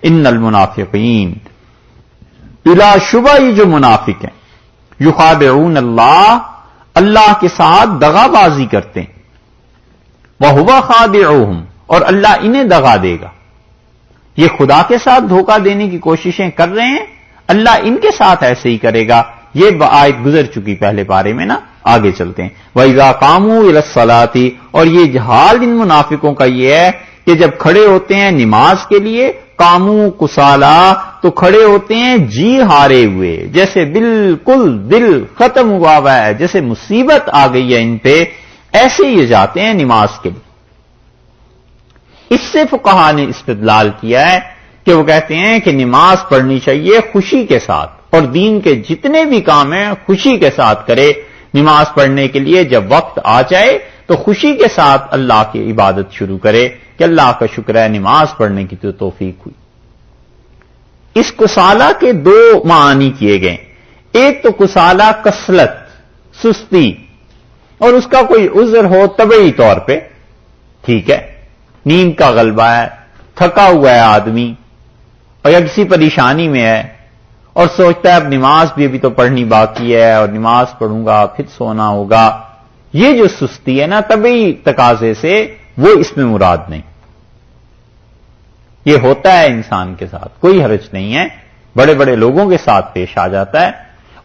ان المنافقین، بلا شبہ یہ جو منافق ہیں، یخادعون اللہ، اللہ کے ساتھ دغا بازی کرتے ہیں، وَهُوَ خَادِعُهُمْ، اور اللہ انہیں دغا دے گا۔ یہ خدا کے ساتھ دھوکہ دینے کی کوششیں کر رہے ہیں، اللہ ان کے ساتھ ایسے ہی کرے گا۔ یہ آیت گزر چکی پہلے پارے میں نا، آگے چلتے ہیں۔ وَإِذَا قَامُوا إِلَى الصَّلَاةِ، اور یہ حال ان منافقوں کا یہ ہے کہ جب کھڑے ہوتے ہیں نماز کے لیے، قاموا کسالا، تو کھڑے ہوتے ہیں جی ہارے ہوئے، جیسے بالکل دل ختم ہوا ہوا ہے، جیسے مصیبت آ گئی ہے ان پہ، ایسے یہ جاتے ہیں نماز کے لیے۔ اس سے فقہا نے استدلال کیا ہے کہ وہ کہتے ہیں کہ نماز پڑھنی چاہیے خوشی کے ساتھ، اور دین کے جتنے بھی کام ہیں خوشی کے ساتھ کرے۔ نماز پڑھنے کے لیے جب وقت آ جائے تو خوشی کے ساتھ اللہ کی عبادت شروع کرے کہ اللہ کا شکر ہے نماز پڑھنے کی تو توفیق ہوئی۔ اس کسالہ کے دو معنی کیے گئے، ایک تو کسالہ کسلت، سستی، اور اس کا کوئی عذر ہو طبعی طور پہ، ٹھیک ہے، نیند کا غلبہ ہے، تھکا ہوا ہے آدمی، اور یا کسی پریشانی میں ہے اور سوچتا ہے اب نماز بھی ابھی تو پڑھنی باقی ہے اور نماز پڑھوں گا پھر سونا ہوگا، یہ جو سستی ہے نا طبعی تقاضے سے، وہ اس میں مراد نہیں۔ یہ ہوتا ہے انسان کے ساتھ، کوئی حرج نہیں ہے، بڑے بڑے لوگوں کے ساتھ پیش آ جاتا ہے۔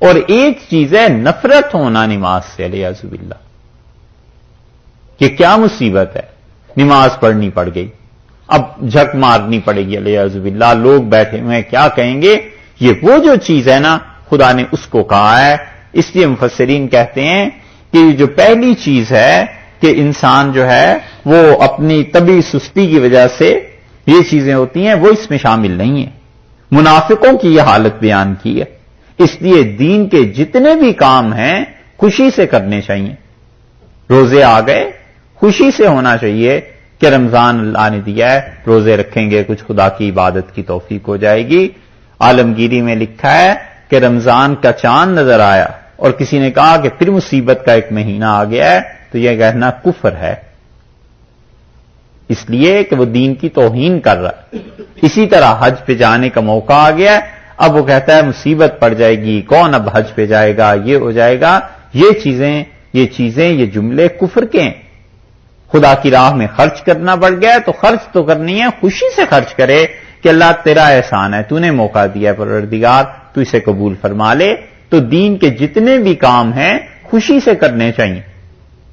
اور ایک چیز ہے نفرت ہونا نماز سے، علیاذ باللہ، کہ کیا مصیبت ہے، نماز پڑھنی پڑ گئی، اب جھک مارنی پڑے گی، علیاذ باللہ، لوگ بیٹھے ہوئے کیا کہیں گے۔ یہ وہ جو چیز ہے نا خدا نے اس کو کہا ہے، اس لیے مفسرین کہتے ہیں کہ جو پہلی چیز ہے کہ انسان جو ہے وہ اپنی طبعی سستی کی وجہ سے یہ چیزیں ہوتی ہیں، وہ اس میں شامل نہیں ہیں۔ منافقوں کی یہ حالت بیان کی ہے، اس لیے دین کے جتنے بھی کام ہیں خوشی سے کرنے چاہیے۔ روزے آ گئے، خوشی سے ہونا چاہیے کہ رمضان اللہ نے دیا ہے، روزے رکھیں گے کچھ خدا کی عبادت کی توفیق ہو جائے گی۔ عالمگیری میں لکھا ہے کہ رمضان کا چاند نظر آیا اور کسی نے کہا کہ پھر مصیبت کا ایک مہینہ آ گیا ہے، تو یہ کہنا کفر ہے، اس لیے کہ وہ دین کی توہین کر رہا ہے۔ اسی طرح حج پہ جانے کا موقع آ گیا ہے، اب وہ کہتا ہے مصیبت پڑ جائے گی، کون اب حج پہ جائے گا، یہ ہو جائے گا۔ یہ چیزیں یہ جملے کفر کے ہیں۔ خدا کی راہ میں خرچ کرنا پڑ گیا تو خرچ تو کرنی ہے، خوشی سے خرچ کرے کہ اللہ تیرا احسان ہے، تو نے موقع دیا ہے پروردگار، تو اسے قبول فرما لے۔ تو دین کے جتنے بھی کام ہیں خوشی سے کرنے چاہیے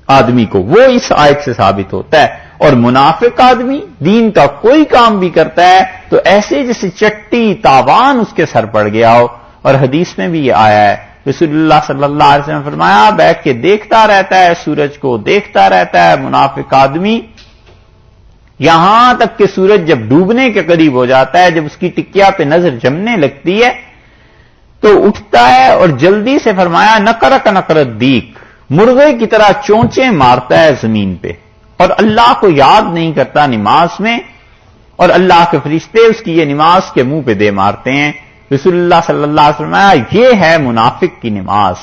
آدمی کو، وہ اس آیت سے ثابت ہوتا ہے۔ اور منافق آدمی دین کا کوئی کام بھی کرتا ہے تو ایسے جیسے چٹی تاوان اس کے سر پڑ گیا ہو، اور حدیث میں بھی یہ آیا ہے، رسول اللہ صلی اللہ علیہ وسلم نے فرمایا بیٹھ کے دیکھتا رہتا ہے سورج کو، دیکھتا رہتا ہے منافق آدمی، یہاں تک کہ سورج جب ڈوبنے کے قریب ہو جاتا ہے، جب اس کی ٹکیا پہ نظر جمنے لگتی ہے تو اٹھتا ہے اور جلدی سے فرمایا نقرک نقرت دیک، مرغے کی طرح چونچیں مارتا ہے زمین پہ، اور اللہ کو یاد نہیں کرتا نماز میں، اور اللہ کے فرشتے اس کی یہ نماز کے منہ پہ دے مارتے ہیں۔ رسول اللہ صلی اللہ علیہ وسلم یہ ہے منافق کی نماز۔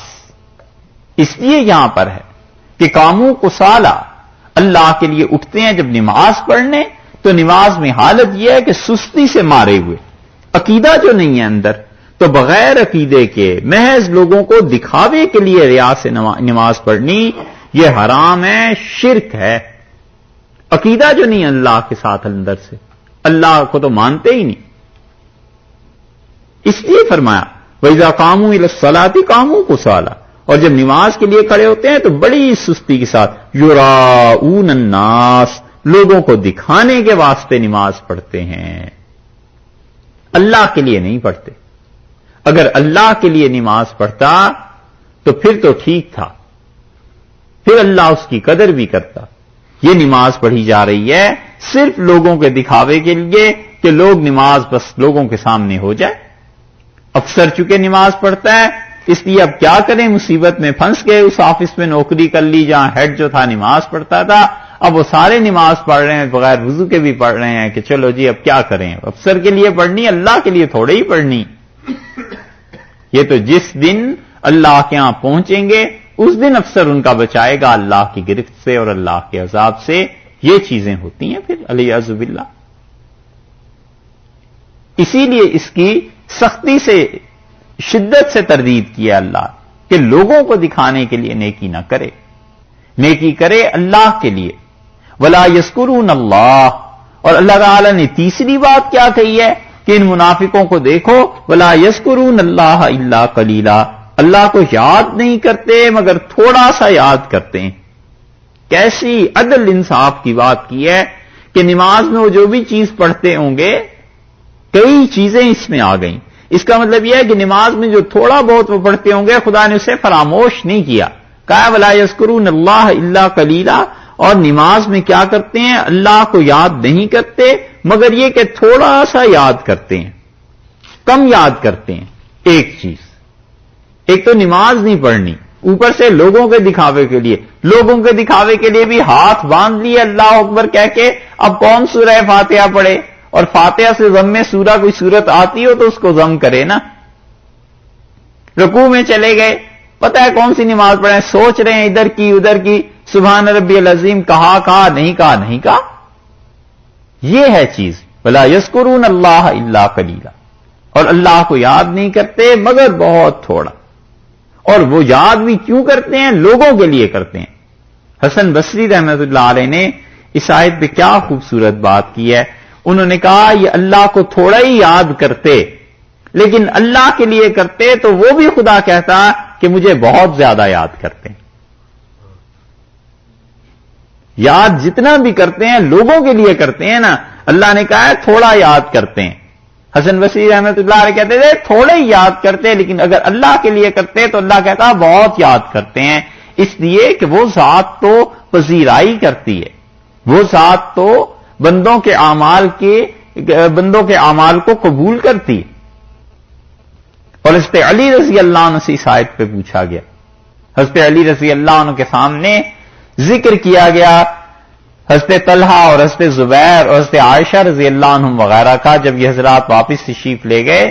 اس لیے یہاں پر ہے کہ قاموا کسالى، اللہ کے لیے اٹھتے ہیں جب نماز پڑھنے، تو نماز میں حالت یہ ہے کہ سستی سے مارے ہوئے، عقیدہ جو نہیں ہے اندر، تو بغیر عقیدے کے محض لوگوں کو دکھاوے کے لیے ریا سے نماز پڑھنی یہ حرام ہے، شرک ہے۔ عقیدہ جو نہیں اللہ کے ساتھ اندر سے، اللہ کو تو مانتے ہی نہیں، اس لیے فرمایا وَإِذَا قَامُوا إِلَى الصَّلَاةِ قَامُوا كُسَالَىٰ، اور جب نماز کے لیے کھڑے ہوتے ہیں تو بڑی سستی کے ساتھ، يُرَاءُونَ النَّاسَ، لوگوں کو دکھانے کے واسطے نماز پڑھتے ہیں، اللہ کے لیے نہیں پڑھتے۔ اگر اللہ کے لیے نماز پڑھتا تو پھر تو ٹھیک تھا، پھر اللہ اس کی قدر بھی کرتا۔ یہ نماز پڑھی جا رہی ہے صرف لوگوں کے دکھاوے کے لیے کہ لوگ نماز بس لوگوں کے سامنے ہو جائے۔ افسر چونکہ نماز پڑھتا ہے، اس لیے اب کیا کریں، مصیبت میں پھنس گئے، اس آفس میں نوکری کر لی جہاں ہیڈ جو تھا نماز پڑھتا تھا، اب وہ سارے نماز پڑھ رہے ہیں، بغیر وضو کے بھی پڑھ رہے ہیں کہ چلو جی اب کیا کریں، افسر کے لیے پڑھنی، اللہ کے لیے تھوڑے ہی پڑھنی۔ یہ تو جس دن اللہ کے ہاں پہنچیں گے اس دن افسر ان کا بچائے گا اللہ کی گرفت سے اور اللہ کے عذاب سے۔ یہ چیزیں ہوتی ہیں پھر علیہ باللہ۔ اسی لیے اس کی سختی سے شدت سے تردید کیا اللہ کہ لوگوں کو دکھانے کے لیے نیکی نہ کرے، نیکی کرے اللہ کے لیے. ولا یذکرون اللہ، اور اللہ تعالی نے تیسری بات کیا کہی ہے کہ ان منافقوں کو دیکھو، ولا یذکرون اللہ الا قلیلا، اللہ کو یاد نہیں کرتے مگر تھوڑا سا یاد کرتے ہیں. کیسی عدل انصاف کی بات کی ہے کہ نماز میں وہ جو بھی چیز پڑھتے ہوں گے، کئی چیزیں اس میں آ گئیں. اس کا مطلب یہ ہے کہ نماز میں جو تھوڑا بہت وہ پڑھتے ہوں گے خدا نے اسے فراموش نہیں کیا. کہا ولا یذکرون اللہ الا قلیلا، اور نماز میں کیا کرتے ہیں؟ اللہ کو یاد نہیں کرتے مگر یہ کہ تھوڑا سا یاد کرتے ہیں، کم یاد کرتے ہیں. ایک چیز، ایک تو نماز نہیں پڑھنی، اوپر سے لوگوں کے دکھاوے کے لیے، لوگوں کے دکھاوے کے لیے بھی ہاتھ باندھ لیے اللہ اکبر کہہ کے. اب کون سورہ فاتحہ پڑھے؟ اور فاتحہ سے ضم میں سورہ کوئی صورت آتی ہو تو اس کو ضم کرے نا. رکوع میں چلے گئے، پتہ ہے کون سی نماز پڑھیں، سوچ رہے ہیں ادھر کی ادھر کی، سبحان ربی العظیم کہا نہیں کہا. یہ ہے چیز ولا یذکرون اللہ الا قلیلا، اور اللہ کو یاد نہیں کرتے مگر بہت تھوڑا. اور وہ یاد بھی کیوں کرتے ہیں؟ لوگوں کے لیے کرتے ہیں. حسن بصری رحمۃ اللہ علیہ نے اس آیت پہ کیا خوبصورت بات کی ہے. انہوں نے کہا یہ اللہ کو تھوڑا ہی یاد کرتے لیکن اللہ کے لیے کرتے تو وہ بھی خدا کہتا کہ مجھے بہت زیادہ یاد کرتے ہیں. یاد جتنا بھی کرتے ہیں لوگوں کے لیے کرتے ہیں نا، اللہ نے کہا ہے تھوڑا یاد کرتے ہیں. حسن بصری رحمۃ اللہ علیہ کہتے تھے تھوڑے ہی یاد کرتے، لیکن اگر اللہ کے لیے کرتے تو اللہ کہتا بہت یاد کرتے ہیں. اس لیے کہ وہ ذات تو پذیرائی کرتی ہے، وہ ذات تو بندوں کے اعمال کو قبول کرتی ہے. اور حضرت علی رضی اللہ عنہ سے اس آیت پہ پوچھا گیا. حضرت علی رضی اللہ عنہ کے سامنے ذکر کیا گیا حضرت طلحہ اور حضرت زبیر اور حضرت عائشہ رضی اللہ عنہم وغیرہ کا. جب یہ حضرات واپس تشریف لے گئے،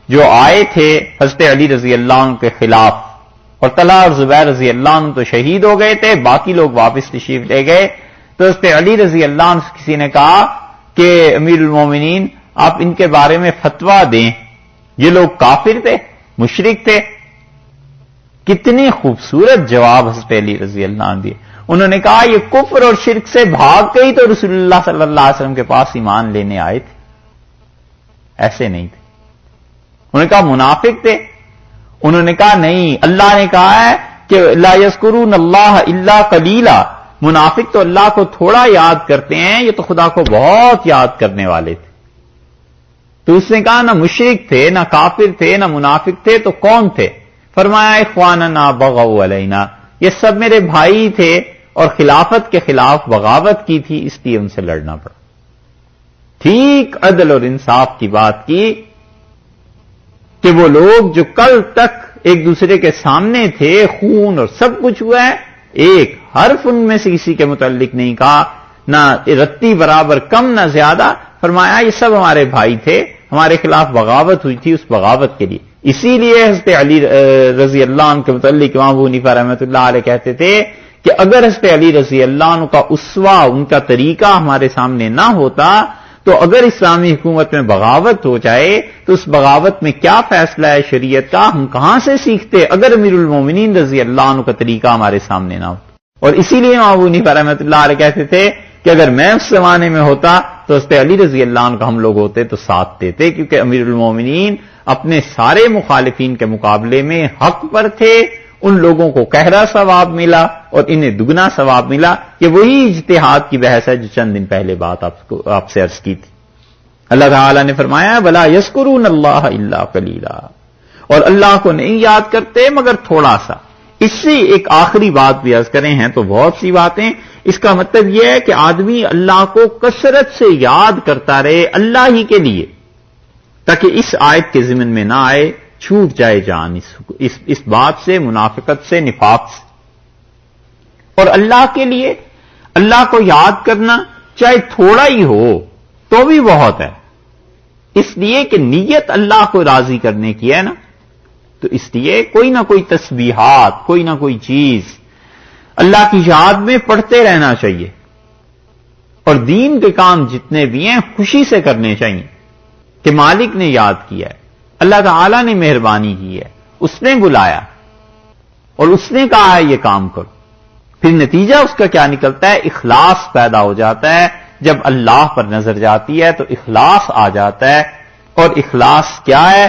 جو آئے تھے حضرت علی رضی اللہ عنہ کے خلاف، اور طلحہ اور زبیر رضی اللہ عنہ تو شہید ہو گئے تھے، باقی لوگ واپس تشریف لے گئے. تو حضرت علی رضی اللہ عنہ سے کسی نے کہا کہ امیر المومنین آپ ان کے بارے میں فتویٰ دیں، یہ لوگ کافر تھے، مشرک تھے. کتنی خوبصورت جواب حضرت علی رضی اللہ عنہ دیے. انہوں نے کہا یہ کفر اور شرک سے بھاگ گئی تو رسول اللہ صلی اللہ علیہ وسلم کے پاس ایمان لینے آئے تھے، ایسے نہیں تھے. انہوں نے کہا منافق تھے. انہوں نے کہا نہیں، اللہ نے کہا ہے کہ لا یذکرون اللہ الا قلیلا، منافق تو اللہ کو تھوڑا یاد کرتے ہیں، یہ تو خدا کو بہت یاد کرنے والے تھے. تو اس نے کہا نہ مشرک تھے، نہ کافر تھے، نہ منافق تھے، تو کون تھے؟ فرمایا اخواننا بغوا علینا، یہ سب میرے بھائی تھے اور خلافت کے خلاف بغاوت کی تھی، اس لیے ان سے لڑنا پڑا. ٹھیک عدل اور انصاف کی بات کی کہ وہ لوگ جو کل تک ایک دوسرے کے سامنے تھے، خون اور سب کچھ ہوا ہے، ایک حرف ان میں سے کسی کے متعلق نہیں کہا، نہ رتی برابر کم نہ زیادہ. فرمایا یہ سب ہمارے بھائی تھے، ہمارے خلاف بغاوت ہوئی تھی، اس بغاوت کے لیے. اسی لیے حضرت علی رضی اللہ عنہ کے متعلق امام ابو حنیفہ رحمۃ اللہ علیہ کہتے تھے کہ اگر حضرت علی رضی اللہ عنہ کا اسوہ، ان کا طریقہ ہمارے سامنے نہ ہوتا تو اگر اسلامی حکومت میں بغاوت ہو جائے تو اس بغاوت میں کیا فیصلہ ہے شریعت کا، ہم کہاں سے سیکھتے اگر امیر المومنین رضی اللہ عنہ کا طریقہ ہمارے سامنے نہ ہو. اور اسی لیے امام ابو حنیفہ رحمۃ اللہ علیہ کہتے تھے کہ اگر میں اس زمانے میں ہوتا تو حضرت علی رضی اللہ عنہ کا ہم لوگ ہوتے تو ساتھ دیتے، کیونکہ امیر المومنین اپنے سارے مخالفین کے مقابلے میں حق پر تھے. ان لوگوں کو گہرا ثواب ملا اور انہیں دگنا ثواب ملا. یہ وہی اجتہاد کی بحث ہے جو چند دن پہلے بات آپ سے عرض کی تھی. اللہ تعالی نے فرمایا ولا یذکرون اللہ الا قلیلا، اور اللہ کو نہیں یاد کرتے مگر تھوڑا سا. اس سے ایک آخری بات بھی عرض کریں ہیں تو بہت سی باتیں. اس کا مطلب یہ ہے کہ آدمی اللہ کو کثرت سے یاد کرتا رہے اللہ ہی کے لیے، تاکہ اس آیت کے ضمن میں نہ آئے چھوٹ جائے جان اس بات سے، منافقت سے، نفاق سے. اور اللہ کے لیے اللہ کو یاد کرنا چاہے تھوڑا ہی ہو تو بھی بہت ہے، اس لیے کہ نیت اللہ کو راضی کرنے کی ہے نا. تو اس لیے کوئی نہ کوئی تسبیحات، کوئی نہ کوئی چیز اللہ کی یاد میں پڑھتے رہنا چاہیے. اور دین کے کام جتنے بھی ہیں خوشی سے کرنے چاہیے، کہ مالک نے یاد کیا ہے، اللہ تعالی نے مہربانی کی ہے، اس نے بلایا اور اس نے کہا ہے یہ کام کرو، پھر نتیجہ اس کا کیا نکلتا ہے؟ اخلاص پیدا ہو جاتا ہے. جب اللہ پر نظر جاتی ہے تو اخلاص آ جاتا ہے. اور اخلاص کیا ہے؟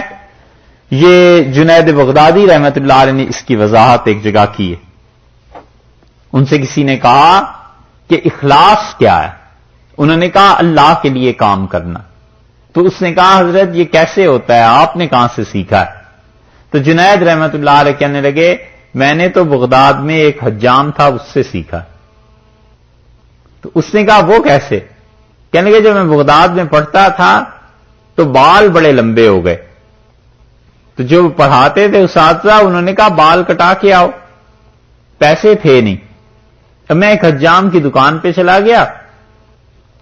یہ جنید بغدادی رحمت اللہ علیہ نے اس کی وضاحت ایک جگہ کی ہے. ان سے کسی نے کہا کہ اخلاص کیا ہے؟ انہوں نے کہا اللہ کے لیے کام کرنا. تو اس نے کہا حضرت یہ کیسے ہوتا ہے، آپ نے کہاں سے سیکھا ہے؟ تو جنید رحمت اللہ علیہ کہنے لگے میں نے تو بغداد میں ایک حجام تھا اس سے سیکھا. تو اس نے کہا وہ کیسے؟ کہنے لگے جب میں بغداد میں پڑھتا تھا تو بال بڑے لمبے ہو گئے، تو جو پڑھاتے تھے اساتذہ انہوں نے کہا بال کٹا کے آؤ، پیسے تھے نہیں. تو میں ایک حجام کی دکان پہ چلا گیا،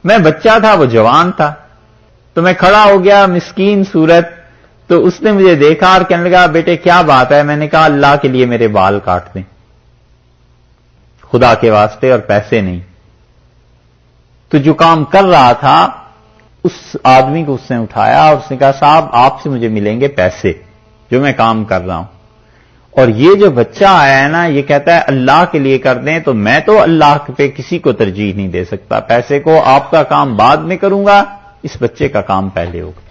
میں بچہ تھا وہ جوان تھا، تو میں کھڑا ہو گیا مسکین صورت. تو اس نے مجھے دیکھا اور کہنے لگا بیٹے کیا بات ہے؟ میں نے کہا اللہ کے لیے میرے بال کاٹ دیں، خدا کے واسطے، اور پیسے نہیں. تو جو کام کر رہا تھا اس آدمی کو اس نے اٹھایا اور اس نے کہا صاحب آپ سے مجھے ملیں گے پیسے جو میں کام کر رہا ہوں. اور یہ جو بچہ آیا ہے نا یہ کہتا ہے اللہ کے لیے کر دیں، تو میں تو اللہ پہ کسی کو ترجیح نہیں دے سکتا، پیسے کو آپ کا کام بعد میں کروں گا، اس بچے کا کام پہلے ہوگا.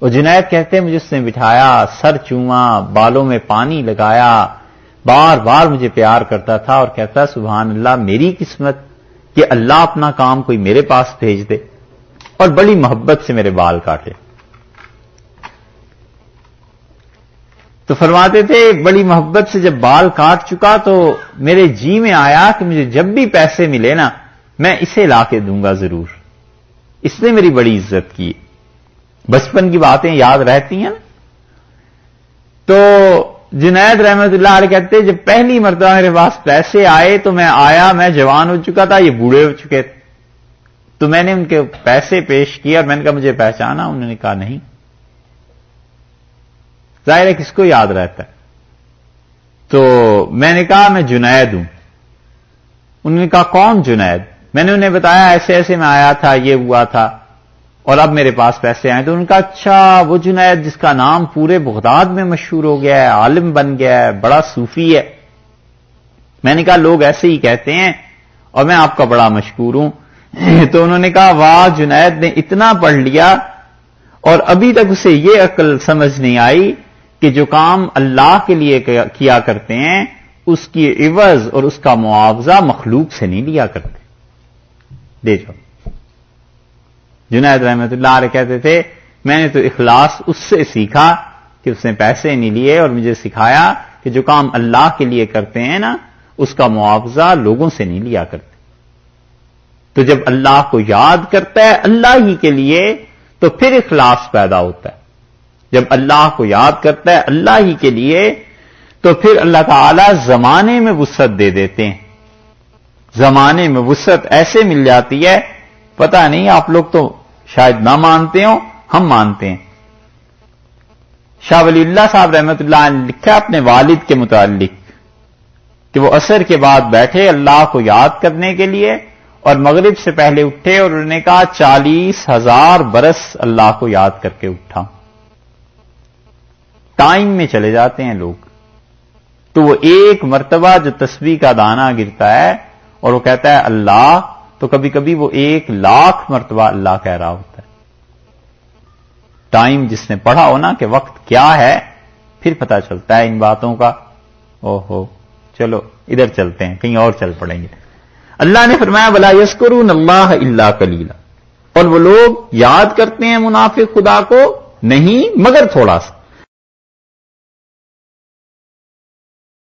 اور جنید کہتے ہیں مجھے اس نے بٹھایا، سر چوما، بالوں میں پانی لگایا، بار بار مجھے پیار کرتا تھا اور کہتا سبحان اللہ میری قسمت کہ اللہ اپنا کام کوئی میرے پاس بھیج دے، اور بڑی محبت سے میرے بال کاٹے. تو فرماتے تھے بڑی محبت سے جب بال کاٹ چکا تو میرے جی میں آیا کہ مجھے جب بھی پیسے ملے نا میں اسے لا کے دوں گا ضرور، اس نے میری بڑی عزت کی. بچپن کی باتیں یاد رہتی ہیں نا. تو جنید رحمت اللہ علیہ کہتے جب پہلی مرتبہ میرے پاس پیسے آئے تو میں آیا، میں جوان ہو چکا تھا، یہ بوڑھے ہو چکے تھے. تو میں نے ان کے پیسے پیش کیا اور میں نے کہا مجھے پہچانا؟ انہوں نے کہا نہیں. ظاہر ہے کس کو یاد رہتا ہے. تو میں نے کہا میں جنید ہوں. انہوں نے کہا کون جنید؟ میں نے انہیں بتایا ایسے ایسے میں آیا تھا، یہ ہوا تھا اور اب میرے پاس پیسے آئے. تو ان کا اچھا وہ جنید جس کا نام پورے بغداد میں مشہور ہو گیا ہے، عالم بن گیا ہے، بڑا صوفی ہے. میں نے کہا لوگ ایسے ہی کہتے ہیں اور میں آپ کا بڑا مشکور ہوں. تو انہوں نے کہا واہ جنید نے اتنا پڑھ لیا اور ابھی تک اسے یہ عقل سمجھ نہیں آئی کہ جو کام اللہ کے لیے کیا کرتے ہیں اس کی عوض اور اس کا معاوضہ مخلوق سے نہیں لیا کرتے. دے جاؤ. جنید رحمت اللہ علیہ کہتے تھے میں نے تو اخلاص اس سے سیکھا کہ اس نے پیسے نہیں لیے اور مجھے سکھایا کہ جو کام اللہ کے لیے کرتے ہیں نا اس کا معاوضہ لوگوں سے نہیں لیا کرتے. تو جب اللہ کو یاد کرتا ہے اللہ ہی کے لیے تو پھر اخلاص پیدا ہوتا ہے. جب اللہ کو یاد کرتا ہے اللہ ہی کے لیے تو پھر اللہ تعالی زمانے میں وسعت دے دیتے ہیں. زمانے میں وسعت ایسے مل جاتی ہے پتہ نہیں آپ لوگ تو شاید نہ مانتے ہو، ہم مانتے ہیں. شاہ ولی اللہ صاحب رحمت اللہ نے لکھا اپنے والد کے متعلق کہ وہ عصر کے بعد بیٹھے اللہ کو یاد کرنے کے لیے اور مغرب سے پہلے اٹھے اور انہوں نے کہا 40,000 برس اللہ کو یاد کر کے اٹھا. ٹائم میں چلے جاتے ہیں لوگ. تو وہ ایک مرتبہ جو تسبیح کا دانہ گرتا ہے اور وہ کہتا ہے اللہ، تو کبھی کبھی وہ 1,00,000 مرتبہ اللہ کہہ رہا ہوتا ہے. ٹائم جس نے پڑھا ہو نا کہ وقت کیا ہے پھر پتہ چلتا ہے ان باتوں کا. اوہو چلو ادھر چلتے ہیں، کہیں اور چل پڑیں گے. اللہ نے فرمایا وَلَا يَذْكُرُونَ اللَّهَ إِلَّا قَلِيلًا، اور وہ لوگ یاد کرتے ہیں منافق خدا کو نہیں مگر تھوڑا سا.